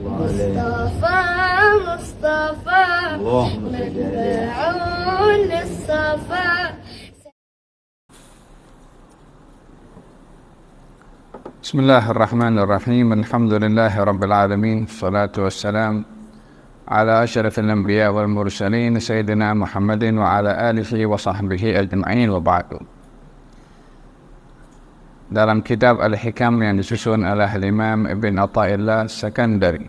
مصطفى مصطفى اللهم صل على مدعو للصفا. بسم الله الرحمن الرحيم. الحمد لله رب العالمين، الصلاة والسلام على أشرف الأنبياء والمرسلين سيدنا محمد وعلى آله وصحبه أجمعين وبعد. Dalam kitab Al-Hikam yang disusun oleh Imam Ibn Athaillah Sakandari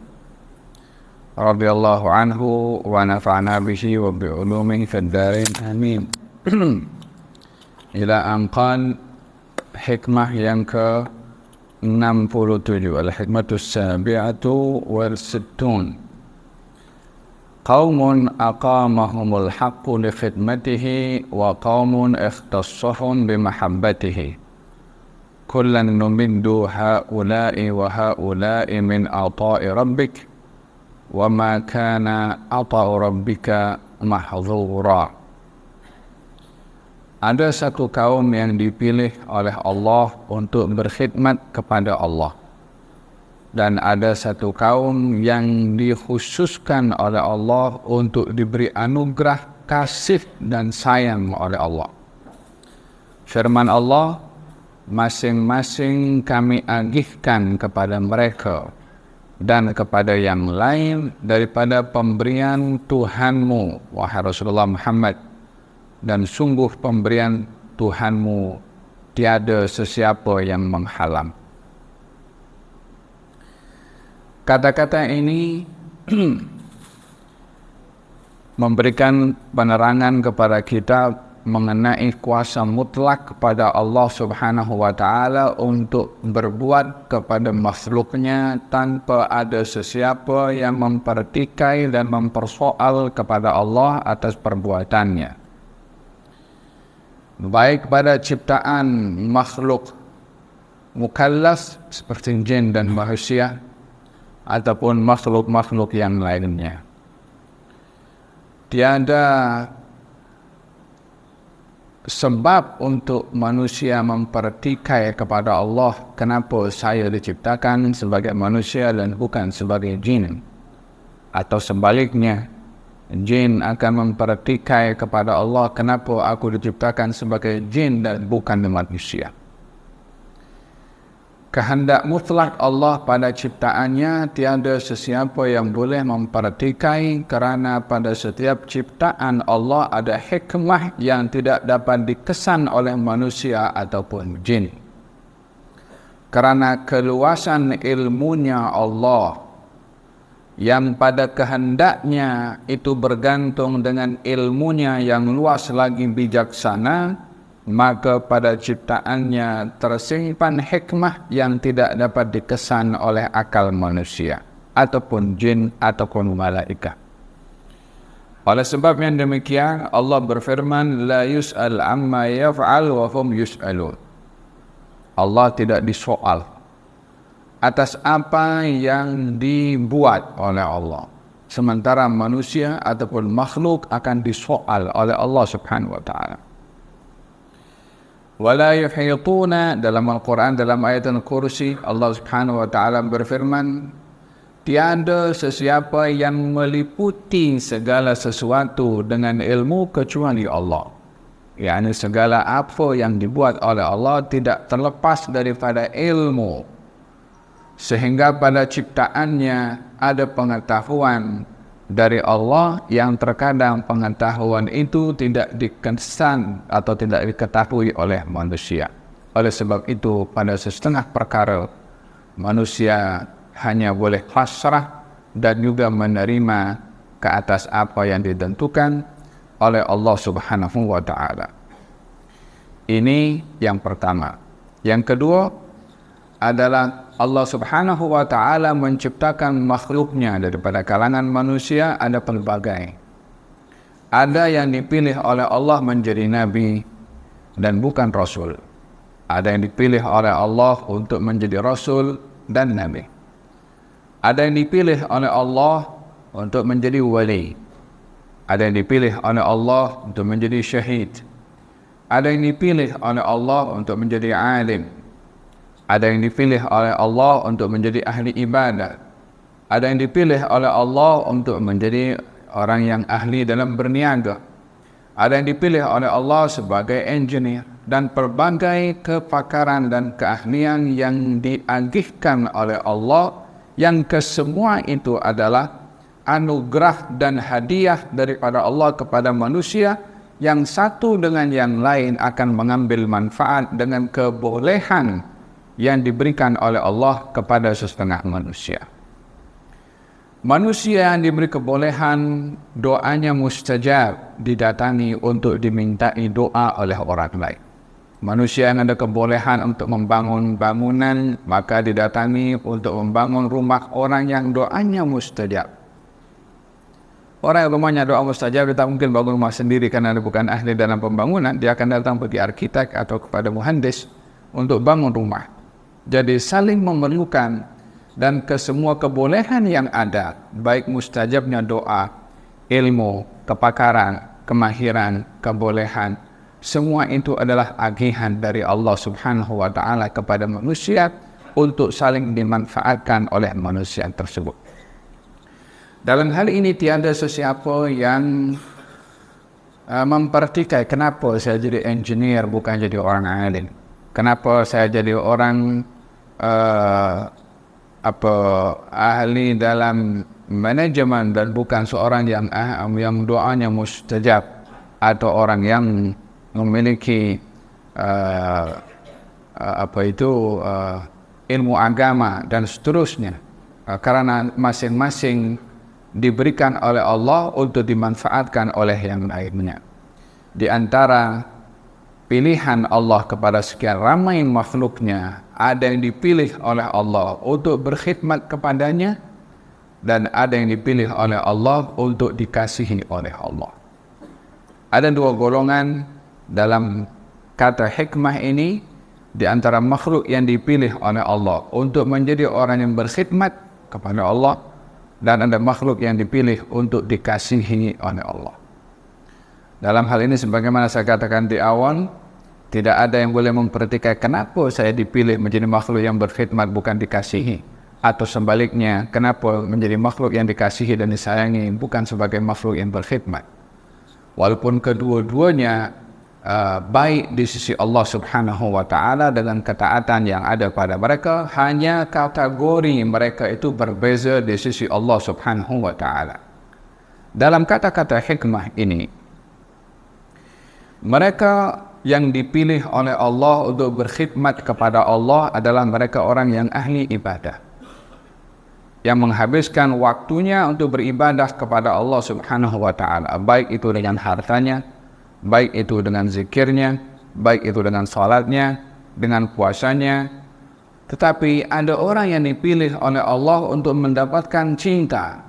radhiyallahu anhu wa nafa'na bihi wa bi'ulumihi fid dharain amin. Ila an qala, hikmah yang ke 67, al-hikmatus sabi'atu wal sittun. Qaumun aqamahumul haqqu li khidmatihi wa qaumun ikhtassahum bi mahabbatihi. Kullan numiddu ha'ula'i wa ha'ula'i min ata'i rabbik wa ma kana ata'u rabbika mahdzura. Ada satu kaum yang dipilih oleh Allah untuk berkhidmat kepada Allah, dan ada satu kaum yang dikhususkan oleh Allah untuk diberi anugerah kasih dan sayang oleh Allah. Firman Allah, masing-masing kami agihkan kepada mereka dan kepada yang lain daripada pemberian Tuhanmu, wahai Rasulullah Muhammad, dan sungguh pemberian Tuhanmu tiada sesiapa yang menghalang. Kata-kata ini memberikan penerangan kepada kita mengenai kuasa mutlak kepada Allah Subhanahu wa Ta'ala untuk berbuat kepada makhluknya tanpa ada sesiapa yang mempertikai dan mempersoal kepada Allah atas perbuatannya, baik pada ciptaan makhluk mukallaf seperti jin dan manusia ataupun makhluk-makhluk yang lainnya. Tiada sebab untuk manusia mempertikai kepada Allah, kenapa saya diciptakan sebagai manusia dan bukan sebagai jin, atau sebaliknya, jin akan mempertikai kepada Allah, kenapa aku diciptakan sebagai jin dan bukan manusia. Kehendak mutlak Allah pada ciptaannya, tiada sesiapa yang boleh mempertikai, kerana pada setiap ciptaan Allah ada hikmah yang tidak dapat dikesan oleh manusia ataupun jin. Kerana keluasan ilmunya Allah yang pada kehendaknya itu bergantung dengan ilmunya yang luas lagi bijaksana, maka pada ciptaannya tersimpan hikmah yang tidak dapat dikesan oleh akal manusia ataupun jin ataupun malaikat. Oleh sebab yang demikian, Allah berfirman, la yus'al amma yaf'al wa hum yus'alun. Allah tidak disoal atas apa yang dibuat oleh Allah, sementara manusia ataupun makhluk akan disoal oleh Allah Subhanahu wa Ta'ala. Wala yuhituna, dalam Al-Quran, dalam ayat Al-Kursi, Allah Subhanahu wa Ta'ala berfirman, tiada sesiapa yang meliputi segala sesuatu dengan ilmu kecuali Allah. Yani segala apa yang dibuat oleh Allah tidak terlepas daripada ilmu, sehingga pada ciptaannya ada pengetahuan dari Allah yang terkadang pengetahuan itu tidak dikesan atau tidak diketahui oleh manusia. Oleh sebab itu, pada setengah perkara manusia hanya boleh pasrah dan juga menerima ke atas apa yang ditentukan oleh Allah Subhanahu wa Ta'ala. Ini yang pertama. Yang kedua adalah Allah Subhanahu wa Ta'ala menciptakan makhluknya daripada kalangan manusia ada pelbagai. Ada yang dipilih oleh Allah menjadi nabi dan bukan rasul. Ada yang dipilih oleh Allah untuk menjadi rasul dan nabi. Ada yang dipilih oleh Allah untuk menjadi wali. Ada yang dipilih oleh Allah untuk menjadi syahid. Ada yang dipilih oleh Allah untuk menjadi alim. Ada yang dipilih oleh Allah untuk menjadi ahli ibadat. Ada yang dipilih oleh Allah untuk menjadi orang yang ahli dalam berniaga. Ada yang dipilih oleh Allah sebagai engineer. Dan pelbagai kepakaran dan keahlian yang diagihkan oleh Allah, yang kesemua itu adalah anugerah dan hadiah daripada Allah kepada manusia, yang satu dengan yang lain akan mengambil manfaat dengan kebolehan yang diberikan oleh Allah kepada setengah manusia. Manusia yang diberi kebolehan, doanya mustajab, didatangi untuk dimintai doa oleh orang lain. Manusia yang ada kebolehan untuk membangun bangunan, maka didatangi untuk membangun rumah orang yang doanya mustajab. Orang yang rumahnya doa mustajab, dia tak mungkin bangun rumah sendiri karena dia bukan ahli dalam pembangunan. Dia akan datang pergi arkitek atau kepada muhandis untuk bangun rumah. Jadi saling memerlukan, dan kesemua kebolehan yang ada, baik mustajabnya doa, ilmu, kepakaran, kemahiran, kebolehan, semua itu adalah agihan dari Allah Subhanahu wa Ta'ala kepada manusia untuk saling dimanfaatkan oleh manusia tersebut. Dalam hal ini tiada sesiapa yang mempertikai kenapa saya jadi engineer bukan jadi orang alim. Kenapa saya jadi orang ahli dalam manajemen dan bukan seorang yang doanya mustajab, atau orang yang memiliki ilmu agama dan seterusnya, karena masing-masing diberikan oleh Allah untuk dimanfaatkan oleh yang lainnya. Di antara pilihan Allah kepada sekian ramai makhluknya, ada yang dipilih oleh Allah untuk berkhidmat kepadanya, dan ada yang dipilih oleh Allah untuk dikasihi oleh Allah. Ada dua golongan dalam kata hikmah ini, di antara makhluk yang dipilih oleh Allah untuk menjadi orang yang berkhidmat kepada Allah, dan ada makhluk yang dipilih untuk dikasihi oleh Allah. Dalam hal ini, sebagaimana saya katakan di awal, tidak ada yang boleh mempertikaikan kenapa saya dipilih menjadi makhluk yang berkhidmat bukan dikasihi, atau sebaliknya, kenapa menjadi makhluk yang dikasihi dan disayangi bukan sebagai makhluk yang berkhidmat. Walaupun kedua-duanya baik di sisi Allah Subhanahu wa Ta'ala dengan ketaatan yang ada pada mereka, hanya kategori mereka itu berbeza di sisi Allah Subhanahu wa Ta'ala. Dalam kata-kata hikmah ini, mereka yang dipilih oleh Allah untuk berkhidmat kepada Allah adalah mereka orang yang ahli ibadah, yang menghabiskan waktunya untuk beribadah kepada Allah Subhanahu wa Ta'ala, baik itu dengan hartanya, baik itu dengan zikirnya, baik itu dengan salatnya, dengan puasanya. Tetapi ada orang yang dipilih oleh Allah untuk mendapatkan cinta,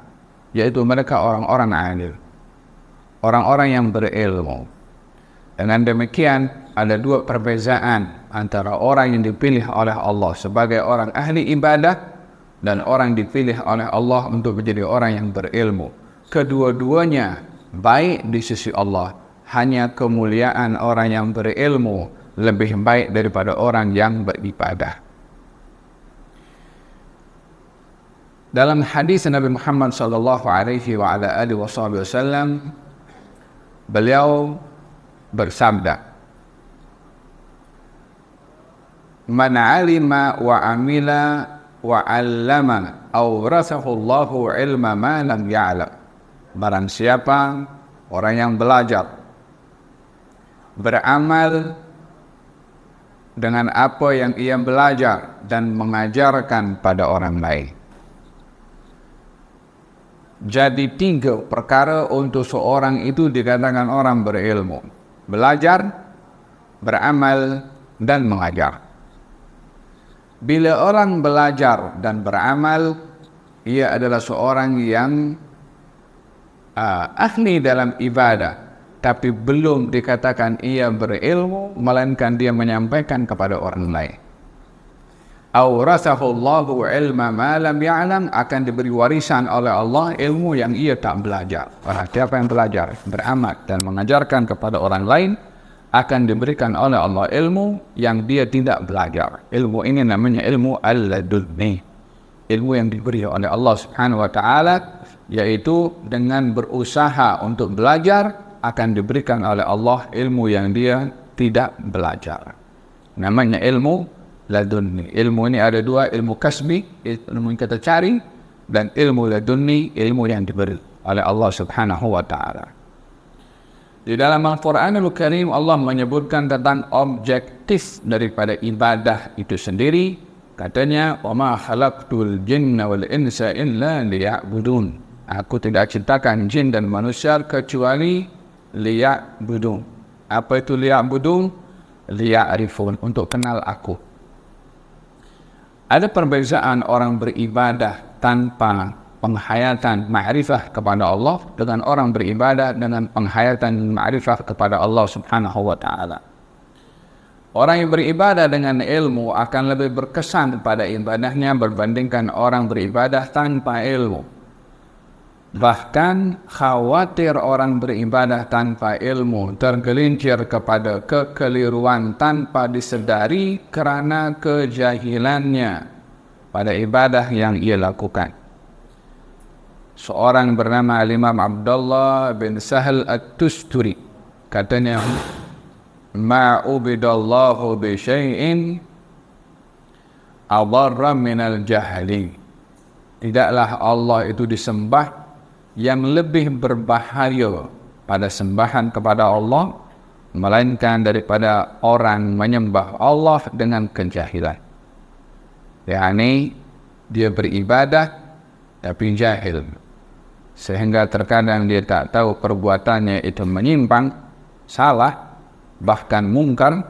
yaitu mereka orang-orang alim, orang-orang yang berilmu. Dengan demikian, ada dua perbezaan antara orang yang dipilih oleh Allah sebagai orang ahli ibadah dan orang dipilih oleh Allah untuk menjadi orang yang berilmu. Kedua-duanya baik di sisi Allah. Hanya kemuliaan orang yang berilmu lebih baik daripada orang yang beribadah. Dalam hadis Nabi Muhammad sallallahu alaihi wa ala alihi wasallam, beliau bersabda, "Man 'alima wa 'amila wa 'allama awrathahu Allahu 'ilma ma lam ya'lam." Barang siapa orang yang belajar, beramal dengan apa yang ia belajar, dan mengajarkan pada orang lain. Jadi 3 perkara untuk seorang itu dikatakan orang berilmu: belajar, beramal, dan mengajar. Bila orang belajar dan beramal, ia adalah seorang yang ahli dalam ibadah, tapi belum dikatakan ia berilmu, melainkan dia menyampaikan kepada orang lain. Awrathahu Allahu 'ilma ma lam ya'lam, akan diberi warisan oleh Allah ilmu yang ia tak belajar. Orang siapa yang belajar, beramal dan mengajarkan kepada orang lain, akan diberikan oleh Allah ilmu yang dia tidak belajar. Ilmu ini namanya ilmu al-ladunni, ilmu yang diberi oleh Allah Subhanahu wa taala, yaitu dengan berusaha untuk belajar akan diberikan oleh Allah ilmu yang dia tidak belajar. Namanya ilmu ladunni. Ilmu ini ada dua, ilmu kasbi, ilmu yang kita cari, dan ilmu ladunni, ilmu yang diberi oleh Allah Subhanahu wa taala. Di dalam Al-Quranul Karim Allah menyebutkan tentang objektif daripada ibadah itu sendiri. Katanya, "Wa ma khalaqtul jinna wal insa illa liya'budun." Aku tidak ciptakan jin dan manusia kecuali liya'budun. Apa itu liya'budun? Liya'rifun, untuk kenal aku. Ada perbezaan orang beribadah tanpa penghayatan ma'rifah kepada Allah dengan orang beribadah dengan penghayatan ma'rifah kepada Allah Subhanahu wa taala. Orang yang beribadah dengan ilmu akan lebih berkesan pada ibadahnya berbandingkan orang beribadah tanpa ilmu. Bahkan khawatir orang beribadah tanpa ilmu tergelincir kepada kekeliruan tanpa disedari karena kejahilannya pada ibadah yang ia lakukan. Seorang bernama Imam Abdullah bin Sahal At-Tusturi katanya, "Ma ubidallahu bi syai'in adarra minal jahli." Tidaklah Allah itu disembah yang lebih berbahaya pada sembahan kepada Allah melainkan daripada orang menyembah Allah dengan kejahilan. yakni dia beribadah tapi jahil, sehingga terkadang dia tak tahu perbuatannya itu menyimpang, salah, bahkan mungkar,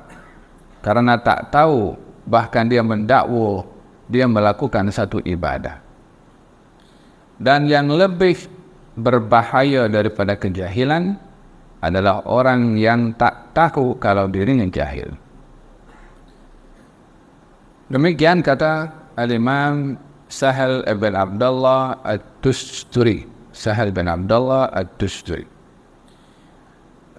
karena tak tahu, bahkan dia mendakwa dia melakukan satu ibadah. Dan yang lebih berbahaya daripada kejahilan adalah orang yang tak tahu kalau dirinya jahil. Demikian kata Al-Imam Sahal bin Abdullah At-Tusturi. Sahal bin Abdullah At-Tusturi.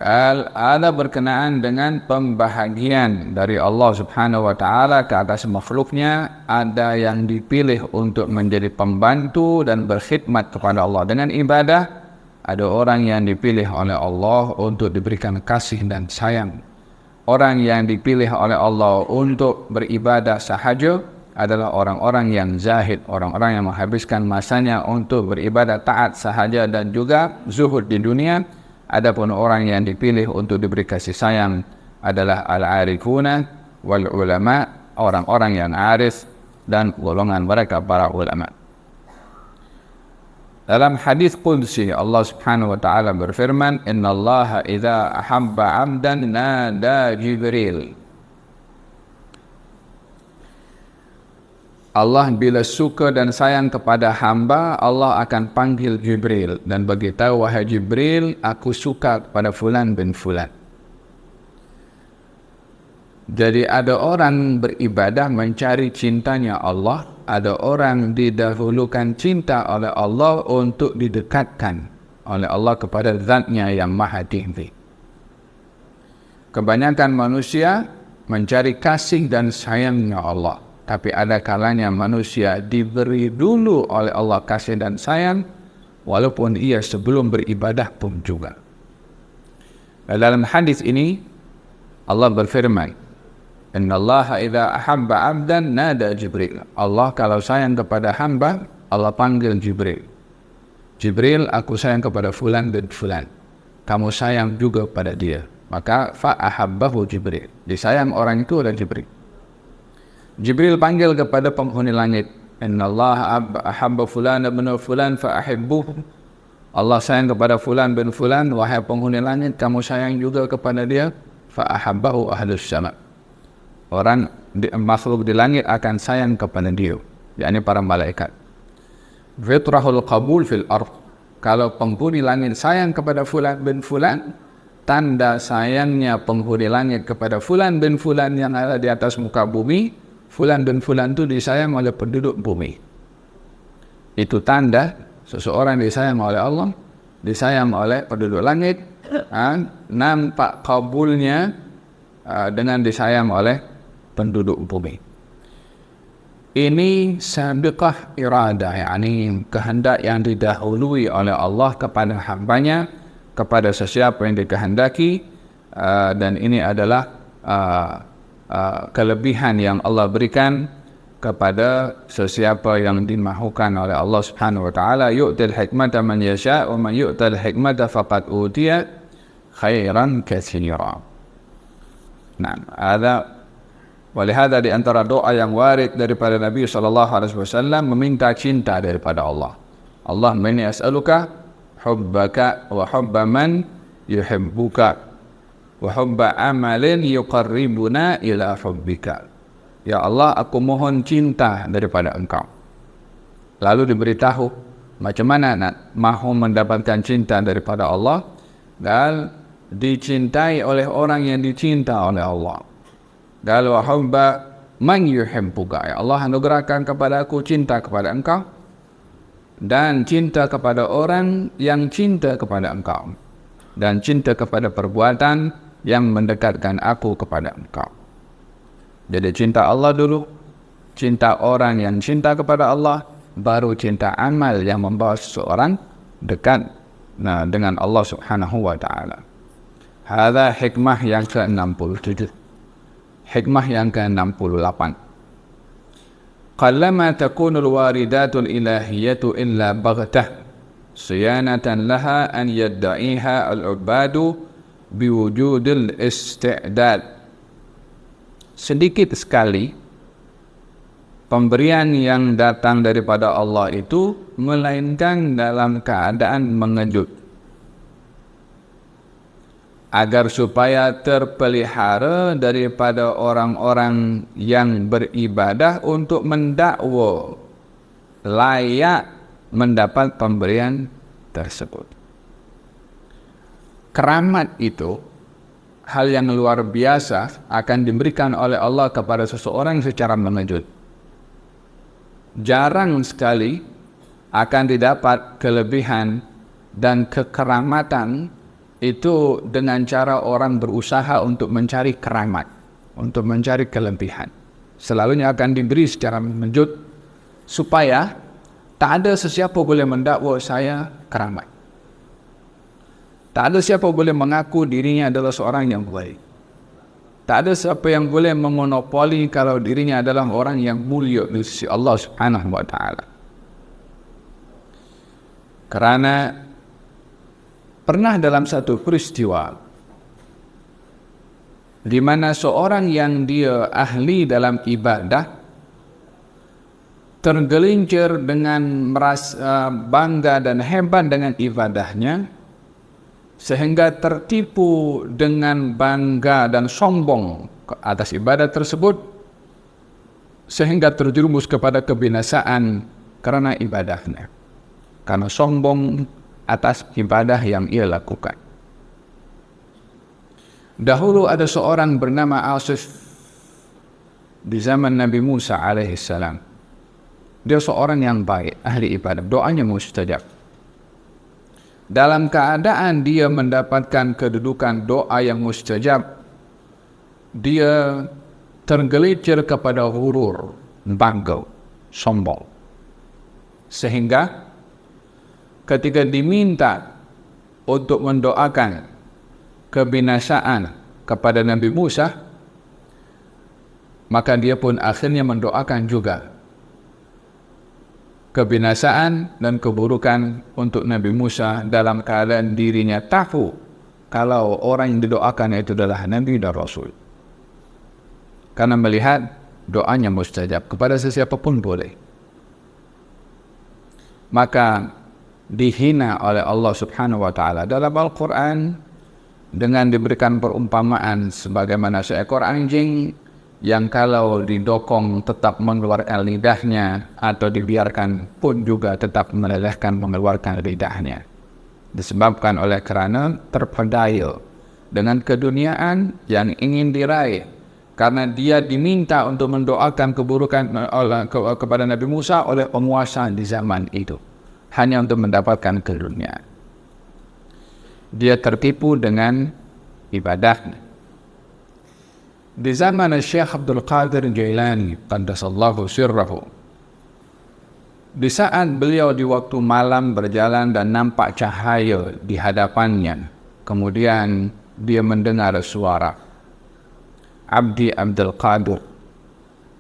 Ada berkenaan dengan pembahagian dari Allah Subhanahu wa taala ke atas makhluknya, ada yang dipilih untuk menjadi pembantu dan berkhidmat kepada Allah dengan ibadah, ada orang yang dipilih oleh Allah untuk diberikan kasih dan sayang. Orang yang dipilih oleh Allah untuk beribadah sahaja adalah orang-orang yang zahid, orang-orang yang menghabiskan masanya untuk beribadah taat sahaja dan juga zuhud di dunia. Adapun orang yang dipilih untuk diberi kasih sayang adalah al-arifuna wal ulama, orang-orang yang arif dan golongan mereka para ulama. Dalam hadis qudsi Allah Subhanahu wa taala berfirman, "Innallaha idza ahabba 'abdan nada Jibril." Allah bila suka dan sayang kepada hamba, Allah akan panggil Jibril dan beritahu, "Wahai Jibril, aku suka kepada fulan bin fulan." Jadi ada orang beribadah mencari cintanya Allah, ada orang didahulukan cinta oleh Allah untuk didekatkan oleh Allah kepada zatnya yang maha tinggi. Kebanyakan manusia mencari kasih dan sayangnya Allah, tapi ada kalanya manusia diberi dulu oleh Allah kasih dan sayang, walaupun ia sebelum beribadah pun juga. Dalam hadis ini Allah berfirman, "Innallaha idza ahabba 'abdan nada Jibril." Allah kalau sayang kepada hamba, Allah panggil Jibril. "Jibril, aku sayang kepada fulan bin fulan. Kamu sayang juga pada dia." Maka fa'ahabbahu Jibril. Disayang orang itu adalah Jibril. Jibril panggil kepada penghuni langit, "Innallaha ahabba fulan bin fulan fa'ahibbuhu." Allah sayang kepada fulan bin fulan, wahai penghuni langit, kamu sayang juga kepada dia. Fa'ahabbahu ahlus sama. Orang makhluk di langit akan sayang kepada dia, yakni para malaikat. Fitrahul qabul fil ardh. Kalau penghuni langit sayang kepada fulan bin fulan, tanda sayangnya penghuni langit kepada fulan bin fulan yang ada di atas muka bumi, fulan bin fulan itu disayang oleh penduduk bumi. Itu tanda seseorang disayang oleh Allah, disayang oleh penduduk langit. Nampak kabulnya dengan disayang oleh penduduk bumi. Ini sabiqah iradah, yakni kehendak yang didahului oleh Allah kepada hambanya, kepada sesiapa yang dikehendaki, dan ini adalah kelebihan yang Allah berikan kepada sesiapa yang dimahukan oleh Allah Subhanahu wa taala. Yu'til hikmata man yasha' wa man yu'tal hikmata faqad utiya khairan katsira. Nah, ada walihada di antara doa yang warid daripada Nabi SAW meminta cinta daripada Allah. Allahumma inni as'aluka hubbaka wa hubba man yuhibbuka wa hubba amalin yuqarribuna ila hubbika. Ya Allah, aku mohon cinta daripada Engkau. Lalu diberitahu macam mana nak mahu mendapatkan cinta daripada Allah, dan dicintai oleh orang yang dicinta oleh Allah. Dan wa hubba man yuhibbuka, ya Allah, anugerahkan kepada aku cinta kepada Engkau dan cinta kepada orang yang cinta kepada Engkau, dan cinta kepada perbuatan yang mendekatkan aku kepada Engkau. Jadi cinta Allah dulu, cinta orang yang cinta kepada Allah, baru cinta amal yang membawa seseorang dekat dengan Allah Subhanahu wa taala. Hadza hikmah yang ke-67. Hikmah yang ke-68. Qallama takunu al-waridatul ilahiyatu illa baghtah siyanatan laha an yadda'iha al-ubadu biwujudil isti'dad. Sedikit sekali pemberian yang datang daripada Allah itu melainkan dalam keadaan mengejut, agar supaya terpelihara daripada orang-orang yang beribadah untuk mendakwa layak mendapat pemberian tersebut. Keramat itu hal yang luar biasa akan diberikan oleh Allah kepada seseorang secara mengejut. Jarang sekali akan didapat kelebihan dan kekeramatan itu dengan cara orang berusaha untuk mencari keramat, untuk mencari kelebihan. Selalunya akan diberi secara mengejut supaya tak ada sesiapa boleh mendakwa saya keramat. Tak ada siapa boleh mengaku dirinya adalah seorang yang baik. Tak ada siapa yang boleh memonopoli kalau dirinya adalah orang yang mulia di sisi Allah Subhanahu wa taala. Kerana pernah dalam satu peristiwa di mana seorang yang dia ahli dalam ibadah tergelincir dengan merasa bangga dan hebat dengan ibadahnya, sehingga tertipu dengan bangga dan sombong atas ibadah tersebut, sehingga terjerumus kepada kebinasaan karena ibadahnya, karena sombong atas ibadah yang ia lakukan. Dahulu ada seorang bernama Asif di zaman Nabi Musa alaihissalam. Dia seorang yang baik, ahli ibadah, doanya mustajab. Dalam keadaan dia mendapatkan kedudukan doa yang mustajab, dia tergelincir kepada hurur, bangga, sombong. Sehingga ketika diminta untuk mendoakan kebinasaan kepada Nabi Musa, maka dia pun akhirnya mendoakan juga kebinasaan dan keburukan untuk Nabi Musa, dalam keadaan dirinya tahu kalau orang yang didoakan itu adalah Nabi dan Rasul. Karena melihat doanya mustajab kepada sesiapa pun boleh. Maka dihina oleh Allah Subhanahu wa taala dalam Al-Qur'an dengan diberikan perumpamaan sebagaimana seekor anjing yang kalau didokong tetap mengeluarkan lidahnya, atau dibiarkan pun juga tetap melelehkan mengeluarkan lidahnya, disebabkan oleh kerana terpedaya dengan keduniaan yang ingin diraih, karena dia diminta untuk mendoakan keburukan kepada Nabi Musa oleh penguasa di zaman itu, hanya untuk mendapatkan keduniaan. Dia tertipu dengan ibadahnya. Di zaman Syekh Abdul Qadir Jailani qaddasallahu sirrahu, di saat beliau di waktu malam berjalan dan nampak cahaya di hadapannya, kemudian dia mendengar suara, Abdi Abdul Qadir,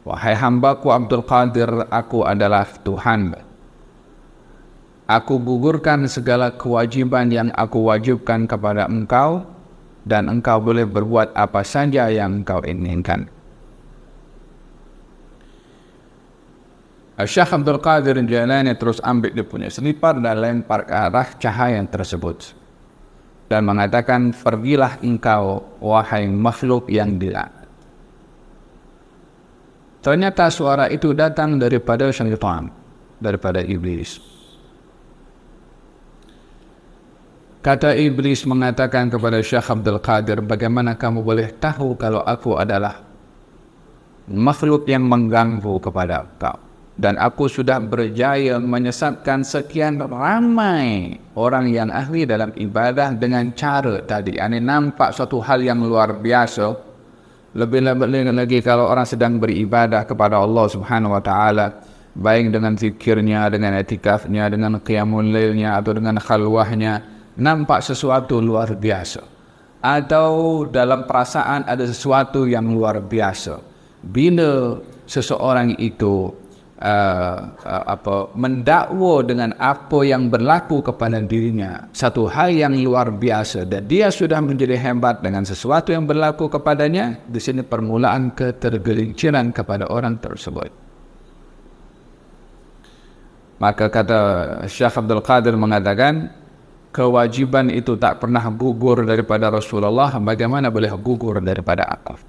wahai hambaku Abdul Qadir, aku adalah Tuhan. Aku gugurkan segala kewajiban yang aku wajibkan kepada engkau, dan engkau boleh berbuat apa saja yang engkau inginkan. Syekh Abdul Qadir Jailani terus ambil dia punya selipar dan lempar ke arah cahaya tersebut dan mengatakan, pergilah engkau wahai makhluk yang dilaknat. Ternyata suara itu datang daripada syaitan, daripada iblis. Kata iblis mengatakan kepada Syekh Abdul Qadir, bagaimana kamu boleh tahu kalau aku adalah makhluk yang mengganggu kepada engkau? Dan aku sudah berjaya menyesatkan sekian ramai orang yang ahli dalam ibadah dengan cara tadi. Ini nampak suatu hal yang luar biasa. Lebih-lebih lagi kalau orang sedang beribadah kepada Allah Subhanahu wa taala, baik dengan zikirnya, dengan etikafnya, dengan qiyamul lailnya atau dengan khalwahnya, nampak sesuatu luar biasa. Atau dalam perasaan ada sesuatu yang luar biasa. Bila seseorang itu mendakwa dengan apa yang berlaku kepada dirinya, satu hal yang luar biasa, dan dia sudah menjadi hebat dengan sesuatu yang berlaku kepadanya, di sini permulaan ketergelinciran kepada orang tersebut. Maka kata Syekh Abdul Qadir mengatakan, kewajiban itu tak pernah gugur daripada Rasulullah, bagaimana boleh gugur daripada akal?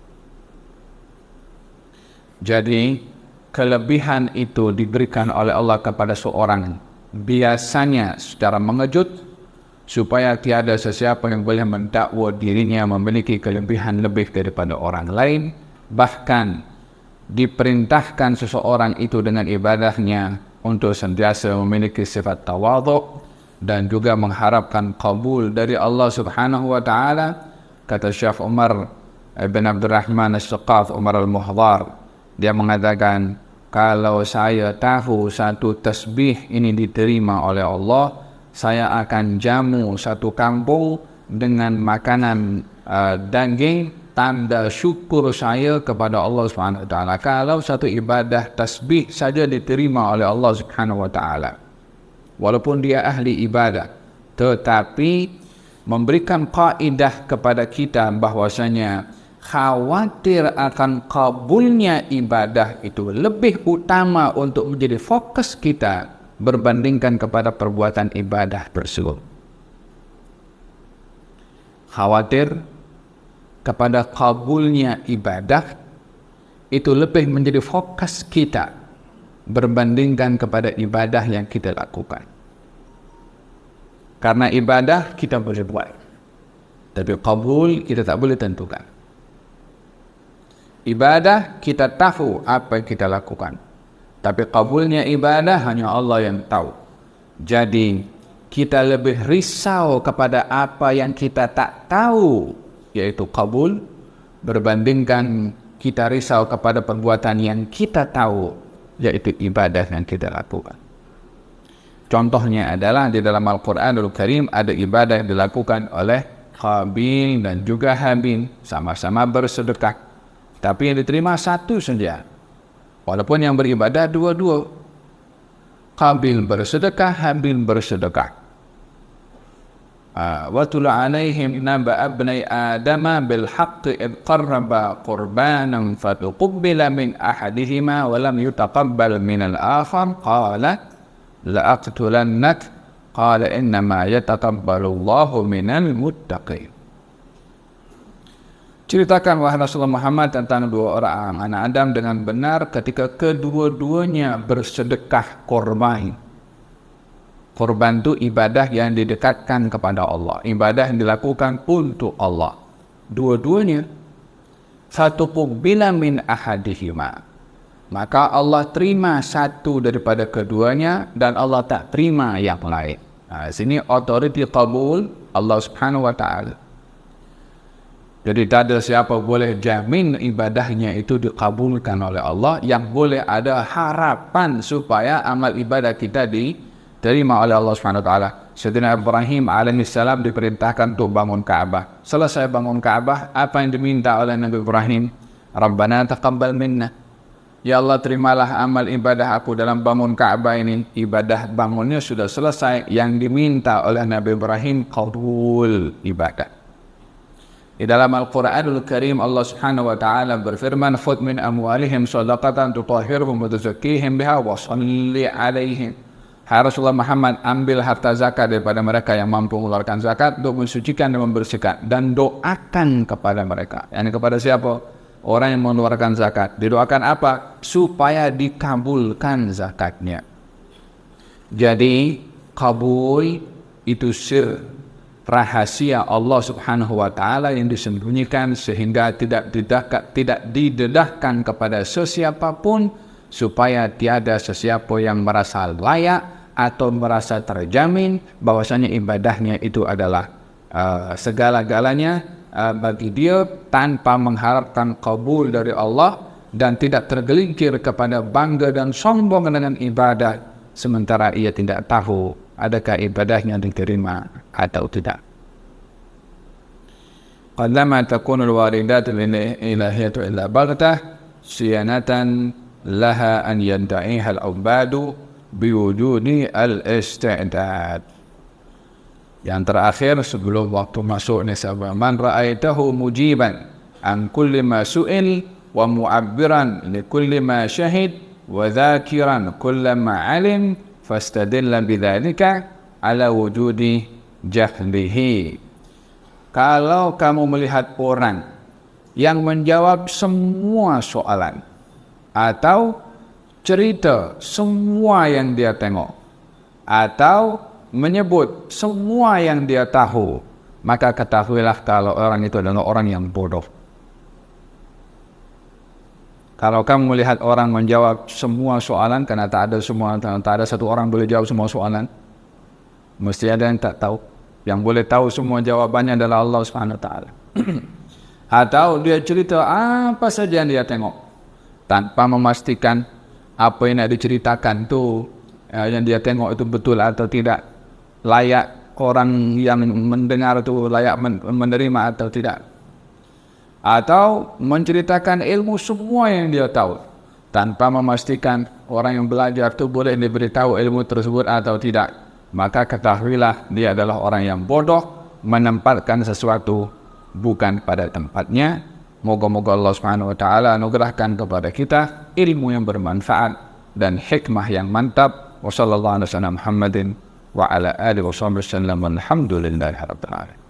Jadi kelebihan itu diberikan oleh Allah kepada seorang biasanya secara mengejut, supaya tiada sesiapa yang boleh mendakwa dirinya memiliki kelebihan lebih daripada orang lain. Bahkan diperintahkan seseorang itu dengan ibadahnya untuk sentiasa memiliki sifat tawadhu dan juga mengharapkan qabul dari Allah Subhanahu wa taala. Kata Syekh Umar bin Abdurrahman As-Saqaf, Umar Al-Muhdar, dia mengatakan, kalau saya tahu satu tasbih ini diterima oleh Allah, saya akan jamu satu kampung dengan makanan daging, tanda syukur saya kepada Allah Subhanahu wa taala. Kalau satu ibadah tasbih saja diterima oleh Allah Subhanahu wa taala, walaupun dia ahli ibadah, tetapi memberikan kaidah kepada kita bahwasanya khawatir akan kabulnya ibadah itu lebih utama untuk menjadi fokus kita berbandingkan kepada perbuatan ibadah tersebut. Khawatir kepada kabulnya ibadah itu lebih menjadi fokus kita berbandingkan kepada ibadah yang kita lakukan. Karena ibadah kita boleh buat, tapi kabul kita tak boleh tentukan. Ibadah kita tahu apa yang kita lakukan, tapi kabulnya ibadah hanya Allah yang tahu. Jadi kita lebih risau kepada apa yang kita tak tahu, yaitu kabul, berbandingkan kita risau kepada perbuatan yang kita tahu, yaitu ibadah yang kita lakukan. Contohnya adalah di dalam Al-Quranul Karim ada ibadah yang dilakukan oleh Qabil dan juga Habil, sama-sama bersedekah, tapi yang diterima satu saja, walaupun yang beribadah dua-dua. Qabil bersedekah, Habil bersedekah. وَاتْلُ عَلَيْهِمْ نَبَأَ ابْنَيْ آدَمَ بِالْحَقِّ إِذْ قَرَّبَا قُرْبَانًا فَتُقُبِّلَ مِنْ أَحَدِهِمَا وَلَمْ يُتَقَبَّلْ مِنَ الْآخَرِ قَالَ لَأَقْتُلَنَّكَ قَالَ إِنَّمَا يَتَقَبَّلُ اللَّهُ مِنَ الْمُتَّقِينَ. Ceritakan wahai Rasulullah Muhammad tentang dua orang anak Adam dengan benar ketika kedua-duanya bersedekah korban. Korban itu ibadah yang didekatkan kepada Allah, ibadah yang dilakukan untuk Allah. Dua-duanya, satu bila min ahadihima, maka Allah terima satu daripada keduanya dan Allah tak terima yang lain. Sini authority qabul Allah Subhanahu wa taala. Jadi tak ada siapa boleh jamin ibadahnya itu dikabulkan oleh Allah. Yang boleh ada harapan supaya amal ibadah kita diterima oleh Allah SWT. Sayyidina Ibrahim alaihissalam diperintahkan untuk bangun Ka'bah. Selesai bangun Ka'bah, apa yang diminta oleh Nabi Ibrahim? Rabbana taqabbal minna. Ya Allah, terimalah amal ibadah aku dalam bangun Ka'bah ini. Ibadah bangunnya sudah selesai. Yang diminta oleh Nabi Ibrahim, qabul ibadah. Di dalam Al-Quranul Karim Allah Subhanahu wa taala berfirman, "Khudh min amwalihim shadaqatan tutahhiruhum wa tuzakkihim biha wa shalli 'alaihim." Hai Rasulullah Muhammad, ambil harta zakat daripada mereka yang mampu mengeluarkan zakat untuk mensucikan dan membersihkan, dan doakan kepada mereka. Yani kepada siapa? Orang yang mengeluarkan zakat. Didoakan apa? Supaya dikabulkan zakatnya. Jadi kabul itu sir, rahasia Allah Subhanahu wa taala yang disembunyikan sehingga tidak didedahkan kepada sesiapapun, supaya tiada sesiapa yang merasa layak atau merasa terjamin bahwasanya ibadahnya itu adalah segala-galanya bagi dia tanpa mengharapkan kabul dari Allah, dan tidak tergelincir kepada bangga dan sombong dengan ibadah sementara ia tidak tahu adakah ibadahnya diterima atau tidak. Qallama takunu al-waridat al-ilahiyatu illa baghtah siyanatan laha an yanta'iha al-ubadu biwujudi al-isti'dad. Yang terakhir sebelum waktu masuk ni sahabat, man ra'aitahu mujiban an kulli ma su'il wa mu'abbiran li kulli ma syahid wa dhakiran kulli ma 'alim fastadilla bidzalika ala wujudi jahlihi. Kalau kamu melihat orang yang menjawab semua soalan atau cerita semua yang dia tengok atau menyebut semua yang dia tahu, maka ketahuilah kalau orang itu adalah orang yang bodoh. Kalau kamu melihat orang menjawab semua soalan, karena tak ada satu orang boleh jawab semua soalan, mesti ada yang tak tahu. Yang boleh tahu semua jawabannya adalah Allah Subhanahu wa taala. Atau dia cerita apa saja yang dia tengok tanpa memastikan apa yang nak diceritakan tu yang dia tengok itu betul atau tidak, layak orang yang mendengar itu layak menerima atau tidak. Atau menceritakan ilmu semua yang dia tahu tanpa memastikan orang yang belajar itu boleh diberitahu ilmu tersebut atau tidak, maka ketahuilah dia adalah orang yang bodoh, menempatkan sesuatu bukan pada tempatnya. Moga-moga Allah Subhanahu wa taala anugerahkan kepada kita ilmu yang bermanfaat dan hikmah yang mantap. Wassallallahu alaihi wasallam Muhammadin wa ala alihi wasallam. Alhamdulillahirabbil alamin.